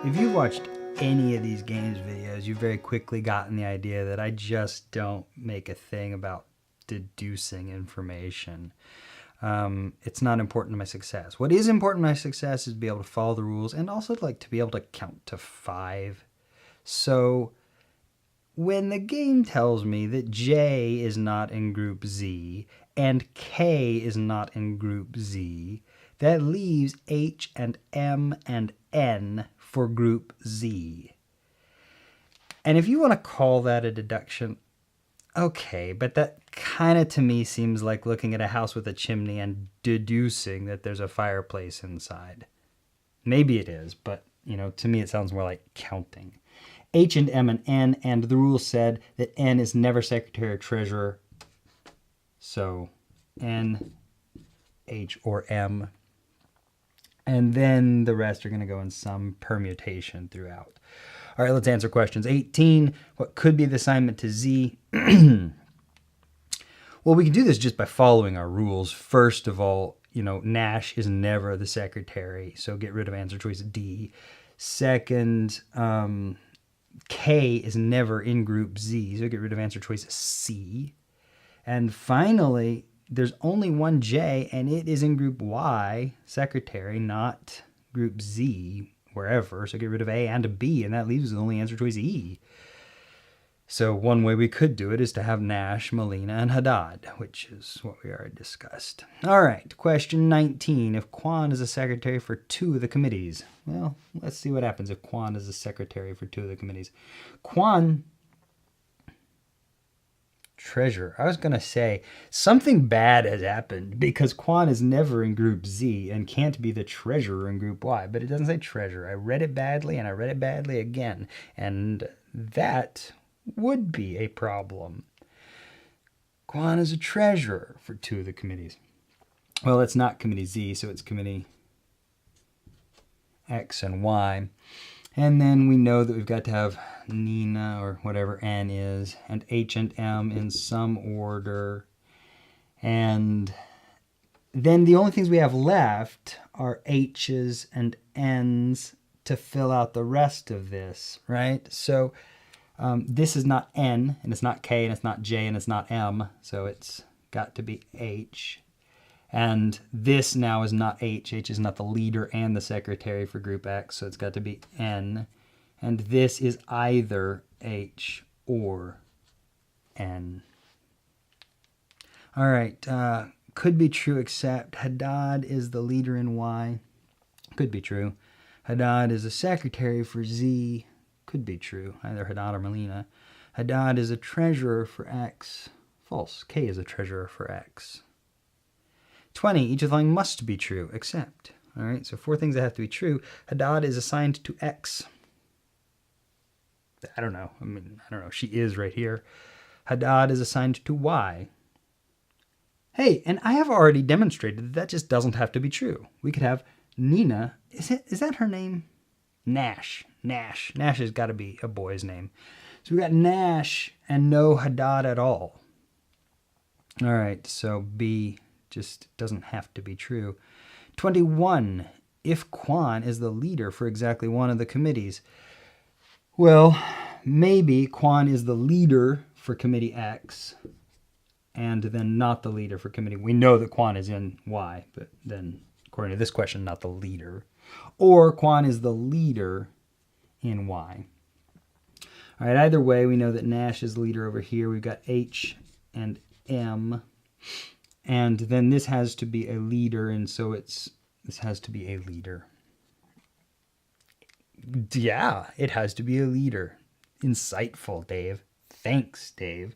If you've watched any of these games videos, you've very quickly gotten the idea that I just don't make a thing about deducing information. It's not important to my success. What is important to my success is to be able to follow the rules and also like to be able to count to 5. So when the game tells me that J is not in group Z and K is not in group Z, that leaves H and M and N for group Z. And if you want to call that a deduction, okay, but that kind of to me seems like looking at a house with a chimney and deducing that there's a fireplace inside. Maybe it is, but to me it sounds more like counting. H and M and N, and the rule said that N is never secretary or treasurer. So N, H, or M. And then the rest are going to go in some permutation throughout. All right, let's answer questions. 18, what could be the assignment to Z? Well, we can do this just by following our rules. First of all, Nash is never the secretary, so get rid of answer choice D. Second, K is never in group Z, so get rid of answer choice C. And finally, there's only one J, and it is in group Y, secretary, not group Z, wherever. So get rid of A and a B, and that leaves only answer choice E. So one way we could do it is to have Nash, Molina, and Haddad, which is what we already discussed. All right, question 19. If Kwan is a secretary for 2 of the committees. Well, let's see what happens if Kwan is a secretary for 2 of the committees. Kwan, treasurer. I was going to say something bad has happened because Kwan is never in group Z and can't be the treasurer in group Y, but it doesn't say treasurer. I read it badly and I read it badly again, and that would be a problem. Kwan is a treasurer for 2 of the committees. Well, it's not committee Z, so it's committee X and Y. And then we know that we've got to have Nina, or whatever N is, and H and M in some order. And then the only things we have left are H's and N's to fill out the rest of this, right? So this is not N, and it's not K, and it's not J, and it's not M, so it's got to be H. And this now is not H. H is not the leader and the secretary for group X, so it's got to be N. And this is either H or N. All right, could be true except Haddad is the leader in Y. Could be true. Haddad is a secretary for Z. Could be true, either Haddad or Molina. Haddad is a treasurer for X. False. K is a treasurer for X. 20, each of the following must be true, except. All right, so 4 things that have to be true. Haddad is assigned to X. I don't know. I don't know. She is right here. Haddad is assigned to Y. Hey, and I have already demonstrated that just doesn't have to be true. We could have Nina. Is that her name? Nash. Nash. Nash has got to be a boy's name. So we got Nash and no Haddad at all. All right, so B just doesn't have to be true. 21, if Kwan is the leader for exactly one of the committees. Well, maybe Kwan is the leader for committee X and then not the leader for committee. We know that Kwan is in Y, but then according to this question, not the leader. Or Kwan is the leader in Y. All right, either way, we know that Nash is the leader over here. We've got H and M. And then this has to be a leader, and so this has to be a leader. Yeah, it has to be a leader. Insightful, Dave. Thanks, Dave.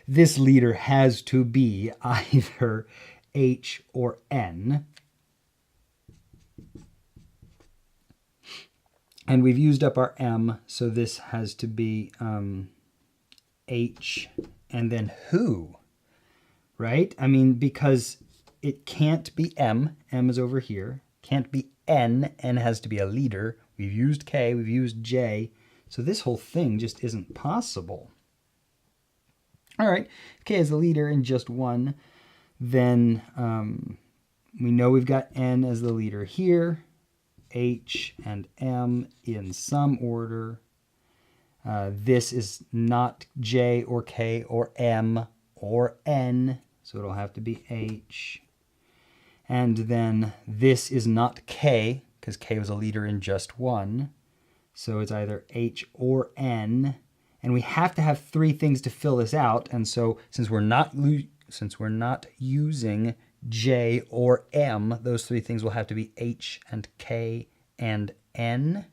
This leader has to be either H or N. And we've used up our M, so this has to be H and then who? Right? Because it can't be M. M is over here. Can't be N. N has to be a leader. We've used K. We've used J. So this whole thing just isn't possible. All right. If K is a leader in just one, then we know we've got N as the leader here. H and M in some order. This is not J or K or M or N, so it'll have to be H. And then this is not K, because K was a leader in just one. So it's either H or N. And we have to have three things to fill this out. And so since we're not using J or M, those three things will have to be H and K and N.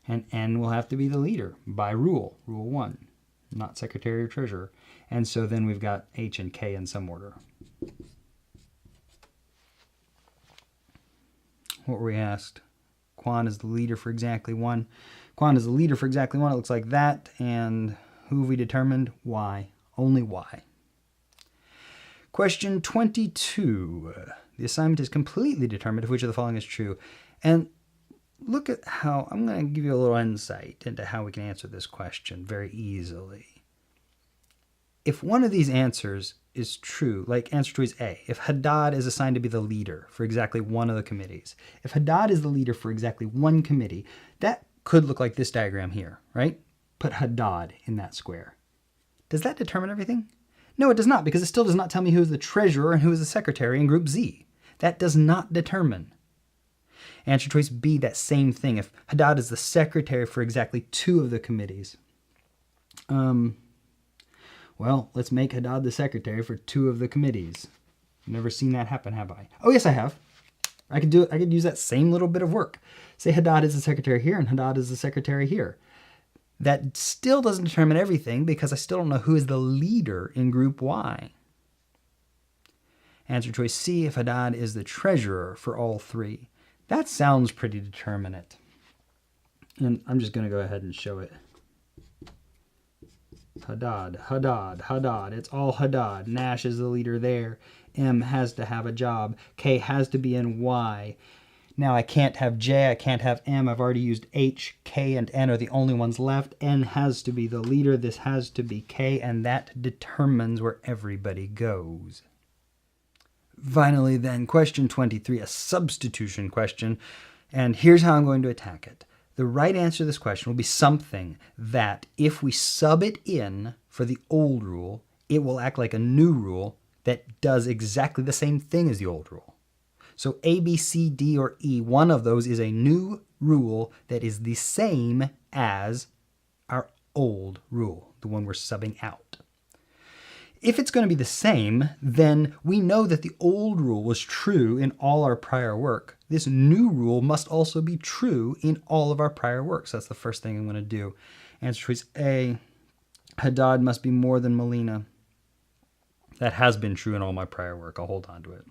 And N will have to be the leader by rule 1, not secretary or treasurer. And so then we've got H and K in some order. What were we asked? Quan is the leader for exactly 1. Quan is the leader for exactly 1. It looks like that. And who have we determined? Y. Only Y. Question 22. The assignment is completely determined if which of the following is true. And look at how, I'm going to give you a little insight into how we can answer this question very easily. If one of these answers is true, like answer choice A, if Hadad is assigned to be the leader for exactly one of the committees, if Hadad is the leader for exactly one committee, that could look like this diagram here, right? Put Hadad in that square. Does that determine everything? No, it does not, because it still does not tell me who is the treasurer and who is the secretary in group Z. That does not determine. Answer choice B, that same thing. If Hadad is the secretary for exactly 2 of the committees, well, let's make Hadad the secretary for 2 of the committees. Never seen that happen, have I? Oh, yes, I have. I could use that same little bit of work. Say Hadad is the secretary here and Hadad is the secretary here. That still doesn't determine everything because I still don't know who is the leader in group Y. Answer choice C, if Hadad is the treasurer for all 3. That sounds pretty determinate. And I'm just going to go ahead and show it. Hadad, Hadad, Hadad. It's all Hadad. Nash is the leader there. M has to have a job. K has to be in Y. Now I can't have J, I can't have M. I've already used H, K, and N are the only ones left. N has to be the leader. This has to be K, and that determines where everybody goes. Finally then, question 23, a substitution question. And here's how I'm going to attack it. The right answer to this question will be something that if we sub it in for the old rule, it will act like a new rule that does exactly the same thing as the old rule. So A, B, C, D, or E, one of those is a new rule that is the same as our old rule, the one we're subbing out. If it's going to be the same, then we know that the old rule was true in all our prior work. This new rule must also be true in all of our prior works. That's the first thing I'm going to do. Answer choice A, Hadad must be more than Melina. That has been true in all my prior work. I'll hold on to it.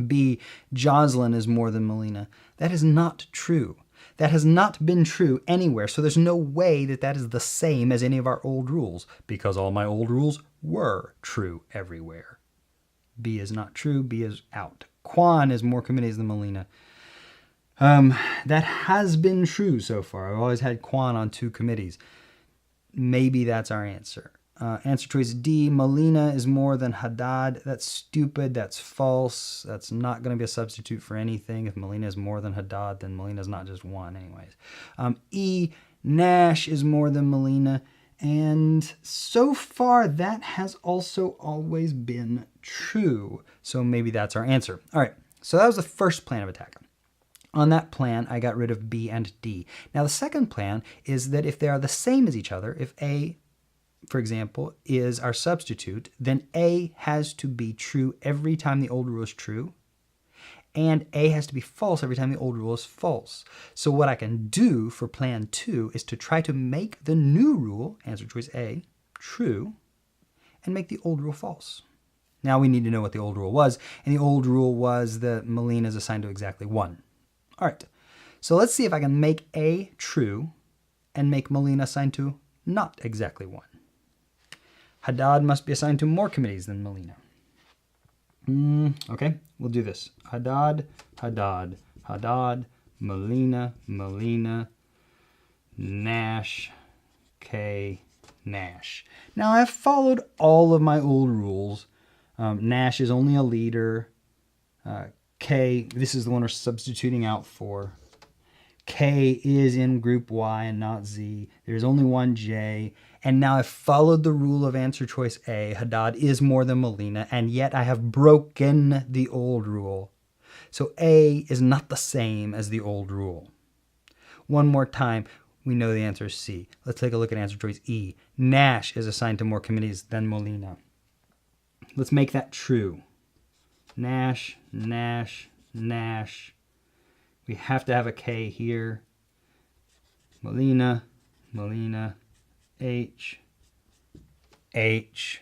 B, Jocelyn is more than Melina. That is not true. That has not been true anywhere, so there's no way that that is the same as any of our old rules, because all my old rules were true everywhere. B is not true. B is out. Quan is more committees than Melina. That has been true so far. I've always had Quan on 2 committees. Maybe that's our answer. Answer choice D, Melina is more than Hadad. That's stupid. That's false. That's not going to be a substitute for anything. If Melina is more than Hadad, then Melina is not just 1 anyways. E, Nash is more than Melina. And so far, that has also always been true. So maybe that's our answer. All right, so that was the first plan of attack. On that plan, I got rid of B and D. Now, the second plan is that if they are the same as each other, if A, for example, is our substitute, then A has to be true every time the old rule is true, and A has to be false every time the old rule is false. So what I can do for plan 2 is to try to make the new rule, answer choice A, true, and make the old rule false. Now we need to know what the old rule was, and the old rule was that Melina is assigned to exactly 1. All right, so let's see if I can make A true and make Melina assigned to not exactly 1. Hadad must be assigned to more committees than Melina. Okay, we'll do this. Hadad, Hadad, Hadad, Melina, Melina, Nash, K, Nash. Now I've followed all of my old rules. Nash is only a leader. K, this is the one we're substituting out for. K is in group Y and not Z. There's only one J. And now I've followed the rule of answer choice A. Haddad is more than Molina, and yet I have broken the old rule. So A is not the same as the old rule. One more time, we know the answer is C. Let's take a look at answer choice E. Nash is assigned to more committees than Molina. Let's make that true. Nash, Nash, Nash. We have to have a K here. Molina, Molina, H, H.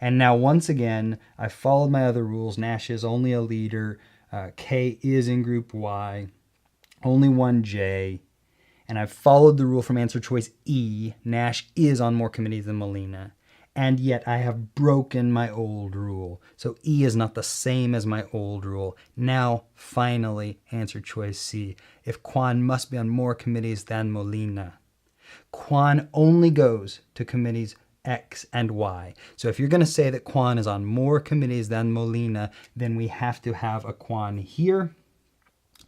And now once again, I followed my other rules. Nash is only a leader. K is in group Y. Only one J. And I've followed the rule from answer choice E. Nash is on more committees than Molina. And yet I have broken my old rule. So E is not the same as my old rule. Now, finally, answer choice C. If Kwan must be on more committees than Molina. Kwan only goes to committees X and Y. So if you're going to say that Kwan is on more committees than Molina, then we have to have a Kwan here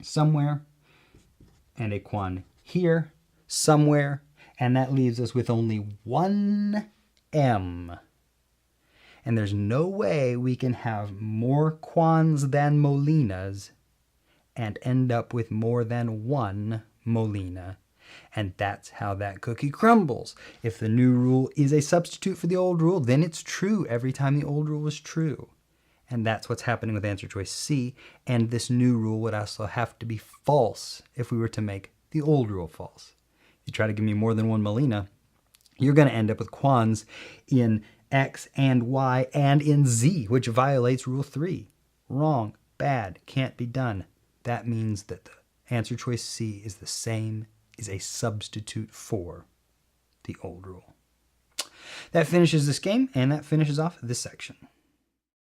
somewhere and a Kwan here somewhere. And that leaves us with only one M. And there's no way we can have more Kwans than Molinas and end up with more than one Molina. And that's how that cookie crumbles. If the new rule is a substitute for the old rule, then it's true every time the old rule was true. And that's what's happening with answer choice C. And this new rule would also have to be false if we were to make the old rule false. If you try to give me more than one Molina, you're going to end up with Kwans in X and Y and in Z, which violates rule 3. Wrong, bad, can't be done. That means that the answer choice C is the same, is a substitute for the old rule. That finishes this game, and that finishes off this section.